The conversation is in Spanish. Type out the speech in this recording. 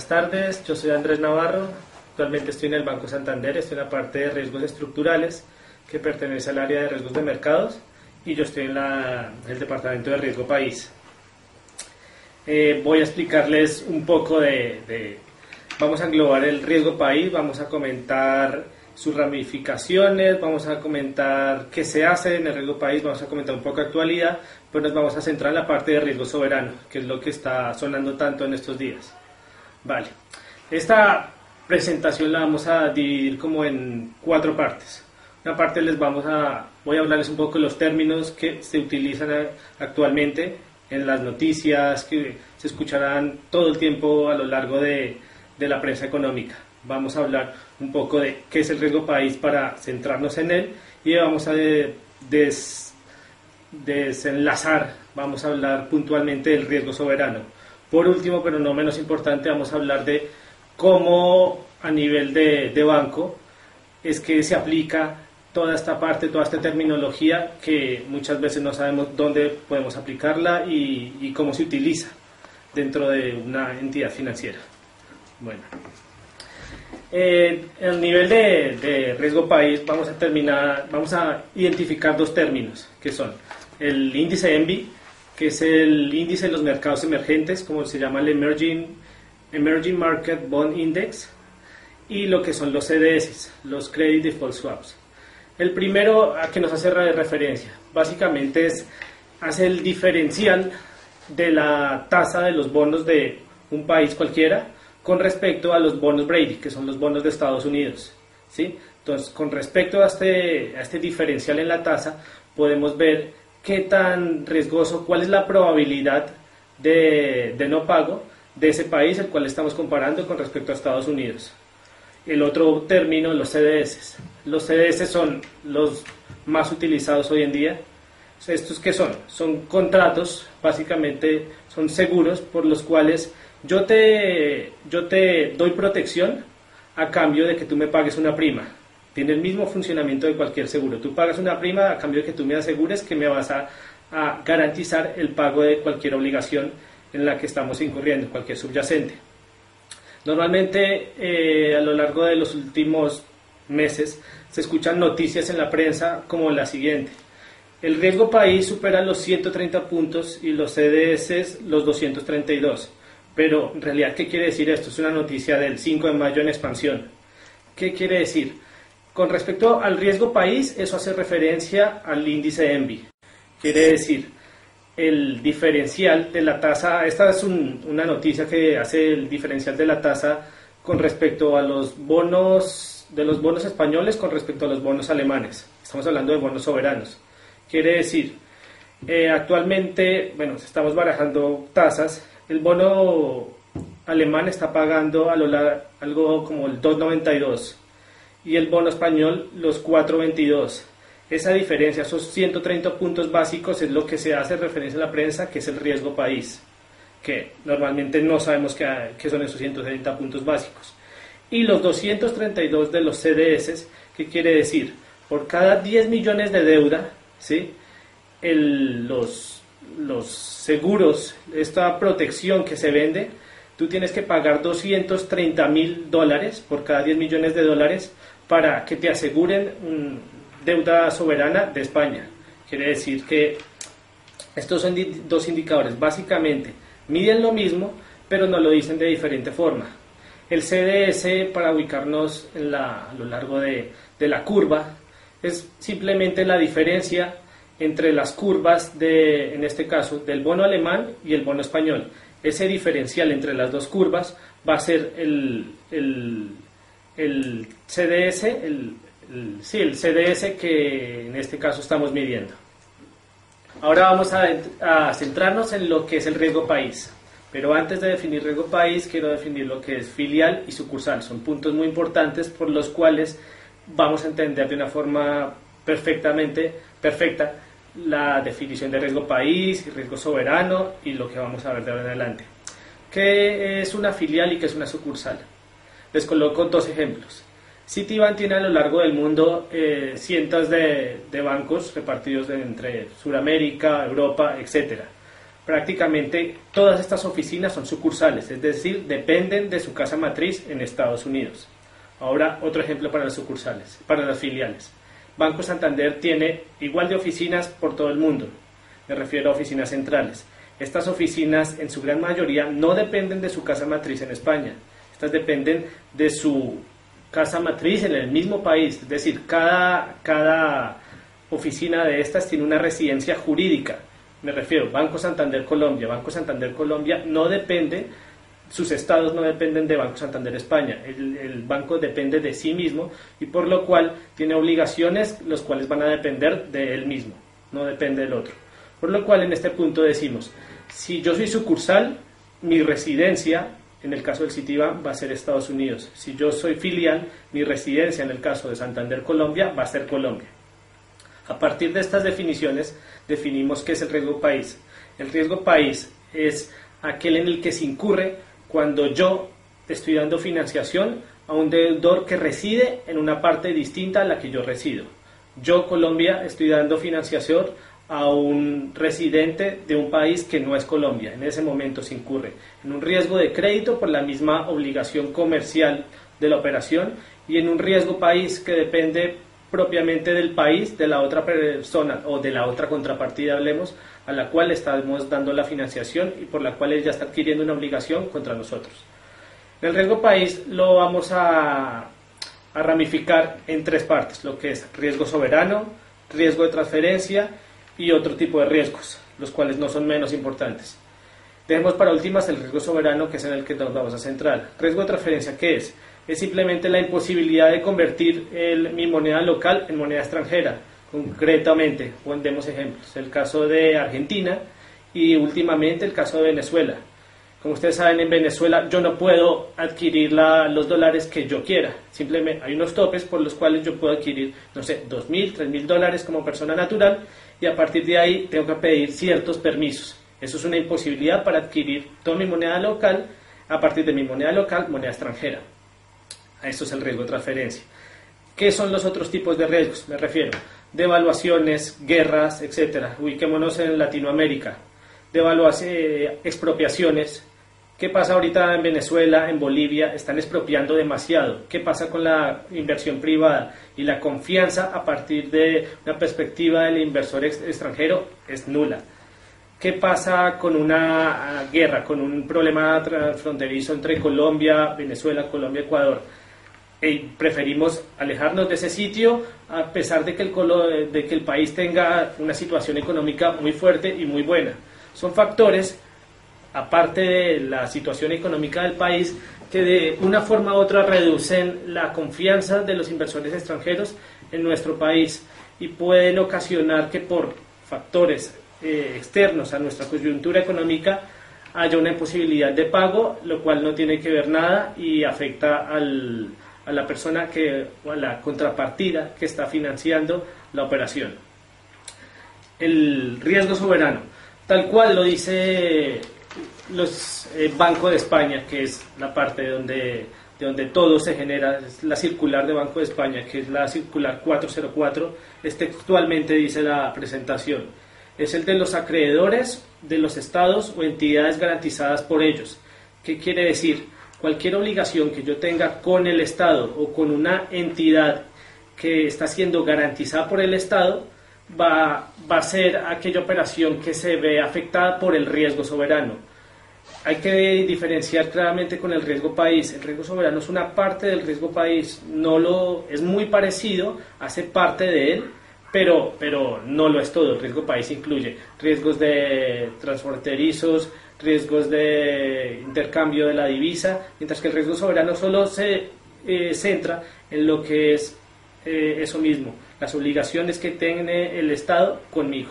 Buenas tardes, yo soy Andrés Navarro, actualmente estoy en el Banco Santander, estoy en la parte de riesgos estructurales que pertenece al área de riesgos de mercados y yo estoy en el departamento de riesgo país. Voy a explicarles un poco vamos a englobar el riesgo país, vamos a comentar sus ramificaciones, vamos a comentar qué se hace en el riesgo país, vamos a comentar un poco de actualidad, pero nos vamos a centrar en la parte de riesgo soberano, que es lo que está sonando tanto en estos días. Vale, esta presentación la vamos a dividir como en 4 partes. Una parte voy a hablarles un poco de los términos que se utilizan actualmente en las noticias, que se escucharán todo el tiempo a lo largo de la prensa económica. Vamos a hablar un poco de qué es el riesgo país para centrarnos en él y vamos a desenlazar, vamos a hablar puntualmente del riesgo soberano. Por último, pero no menos importante, vamos a hablar de cómo a nivel de banco es que se aplica toda esta parte, toda esta terminología que muchas veces no sabemos dónde podemos aplicarla y cómo se utiliza dentro de una entidad financiera. Bueno, el nivel de riesgo país vamos a identificar 2 términos que son el índice ENVI, que es el índice de los mercados emergentes, como se llama el Emerging Market Bond Index, y lo que son los CDS, los Credit Default Swaps. El primero a que nos hace referencia, básicamente hace el diferencial de la tasa de los bonos de un país cualquiera con respecto a los bonos Brady, que son los bonos de Estados Unidos, ¿sí? Entonces, con respecto a este diferencial en la tasa, podemos ver qué tan riesgoso, cuál es la probabilidad de no pago de ese país, el cual estamos comparando con respecto a Estados Unidos. El otro término, los CDS. Los CDS son los más utilizados hoy en día. ¿Estos qué son? Son contratos, básicamente son seguros por los cuales yo te doy protección a cambio de que tú me pagues una prima. Tiene el mismo funcionamiento de cualquier seguro. Tú pagas una prima a cambio de que tú me asegures que me vas a garantizar el pago de cualquier obligación en la que estamos incurriendo, cualquier subyacente. Normalmente a lo largo de los últimos meses se escuchan noticias en la prensa como la siguiente: el riesgo país supera los 130 puntos y los CDS los 232. Pero en realidad, ¿qué quiere decir esto? Es una noticia del 5 de mayo en expansión. ¿Qué quiere decir? Con respecto al riesgo país, eso hace referencia al índice ENVI. Quiere decir, el diferencial de la tasa, esta es una noticia que hace el diferencial de la tasa con respecto a los bonos españoles con respecto a los bonos alemanes. Estamos hablando de bonos soberanos. Quiere decir, actualmente, estamos barajando tasas. El bono alemán está pagando algo como el 2,92 y el bono español los 4,22. Esa diferencia, esos 130 puntos básicos, es lo que se hace referencia en la prensa, que es el riesgo país, que normalmente no sabemos qué son esos 130 puntos básicos. Y los 232 de los CDS, ¿qué quiere decir? Por cada 10 millones de deuda, ¿sí? Los seguros, esta protección que se vende, tú tienes que pagar $230,000 por cada 10 millones de dólares para que te aseguren deuda soberana de España. Quiere decir que estos son 2 indicadores. Básicamente miden lo mismo, pero nos lo dicen de diferente forma. El CDS, para ubicarnos a lo largo de la curva, es simplemente la diferencia entre las curvas en este caso, del bono alemán y el bono español. Ese diferencial entre las 2 curvas va a ser el CDS, el CDS que en este caso estamos midiendo. Ahora vamos a centrarnos en lo que es el riesgo país. Pero antes de definir riesgo país, quiero definir lo que es filial y sucursal. Son puntos muy importantes por los cuales vamos a entender de una forma perfecta la definición de riesgo país y riesgo soberano y lo que vamos a ver de ahora en adelante. ¿Qué es una filial y qué es una sucursal? Les coloco 2 ejemplos. Citibank tiene a lo largo del mundo cientos de bancos repartidos entre Sudamérica, Europa, etc. prácticamente todas estas oficinas son sucursales, es decir, dependen de su casa matriz en Estados Unidos. Ahora, otro ejemplo para las sucursales, para las filiales. Banco Santander tiene igual de oficinas por todo el mundo, me refiero a oficinas centrales. Estas oficinas, en su gran mayoría, no dependen de su casa matriz en España, estas dependen de su casa matriz en el mismo país, es decir, cada oficina de estas tiene una residencia jurídica. Me refiero, Banco Santander Colombia. Banco Santander Colombia no depende, sus estados no dependen de Banco Santander España. El banco depende de sí mismo y por lo cual tiene obligaciones los cuales van a depender de él mismo, no depende del otro. Por lo cual en este punto decimos, si yo soy sucursal, mi residencia, en el caso del Citibank, va a ser Estados Unidos. Si yo soy filial, mi residencia, en el caso de Santander Colombia, va a ser Colombia. A partir de estas definiciones, definimos qué es el riesgo país. El riesgo país es aquel en el que se incurre cuando yo estoy dando financiación a un deudor que reside en una parte distinta a la que yo resido. Yo, Colombia, estoy dando financiación a un residente de un país que no es Colombia. En ese momento se incurre en un riesgo de crédito por la misma obligación comercial de la operación y en un riesgo país que depende propiamente del país, de la otra persona o de la otra contrapartida, hablemos, a la cual estamos dando la financiación y por la cual ella está adquiriendo una obligación contra nosotros. El riesgo país lo vamos a ramificar en tres partes, lo que es riesgo soberano, riesgo de transferencia y otro tipo de riesgos, los cuales no son menos importantes. Dejemos para últimas el riesgo soberano, que es en el que nos vamos a centrar. Riesgo de transferencia, ¿qué es? Es simplemente la imposibilidad de convertir mi moneda local en moneda extranjera. Concretamente, demos ejemplos, el caso de Argentina y últimamente el caso de Venezuela. Como ustedes saben, en Venezuela yo no puedo adquirir los dólares que yo quiera. Simplemente hay unos topes por los cuales yo puedo adquirir, no sé, 2.000, 3.000 dólares como persona natural y a partir de ahí tengo que pedir ciertos permisos. Eso es una imposibilidad para adquirir toda mi moneda local, a partir de mi moneda local, moneda extranjera. A esto es el riesgo de transferencia. ¿Qué son los otros tipos de riesgos? Me refiero devaluaciones, guerras, etcétera. Ubiquémonos en Latinoamérica. Expropiaciones. ¿Qué pasa ahorita en Venezuela, en Bolivia? Están expropiando demasiado. ¿Qué pasa con la inversión privada? Y la confianza a partir de una perspectiva del inversor extranjero es nula. ¿Qué pasa con una guerra, con un problema fronterizo entre Colombia, Venezuela, Colombia, Ecuador? Preferimos alejarnos de ese sitio a pesar de que el país tenga una situación económica muy fuerte y muy buena. Son factores, aparte de la situación económica del país, que de una forma u otra reducen la confianza de los inversores extranjeros en nuestro país y pueden ocasionar que por factores externos a nuestra coyuntura económica haya una imposibilidad de pago, lo cual no tiene que ver nada y afecta a la persona o a la contrapartida que está financiando la operación. El riesgo soberano, tal cual lo dice Banco de España, que es la parte de donde todo se genera, es la circular de Banco de España, que es la circular 404, textualmente dice la presentación. Es el de los acreedores de los estados o entidades garantizadas por ellos. ¿Qué quiere decir? Cualquier obligación que yo tenga con el Estado o con una entidad que está siendo garantizada por el Estado va a ser aquella operación que se ve afectada por el riesgo soberano. Hay que diferenciar claramente con el riesgo país. El riesgo soberano es una parte del riesgo país, es muy parecido, hace parte de él, pero no lo es todo. El riesgo país incluye riesgos de transfronterizos, riesgos de intercambio de la divisa, mientras que el riesgo soberano solo se centra en lo que es eso mismo, las obligaciones que tiene el Estado conmigo.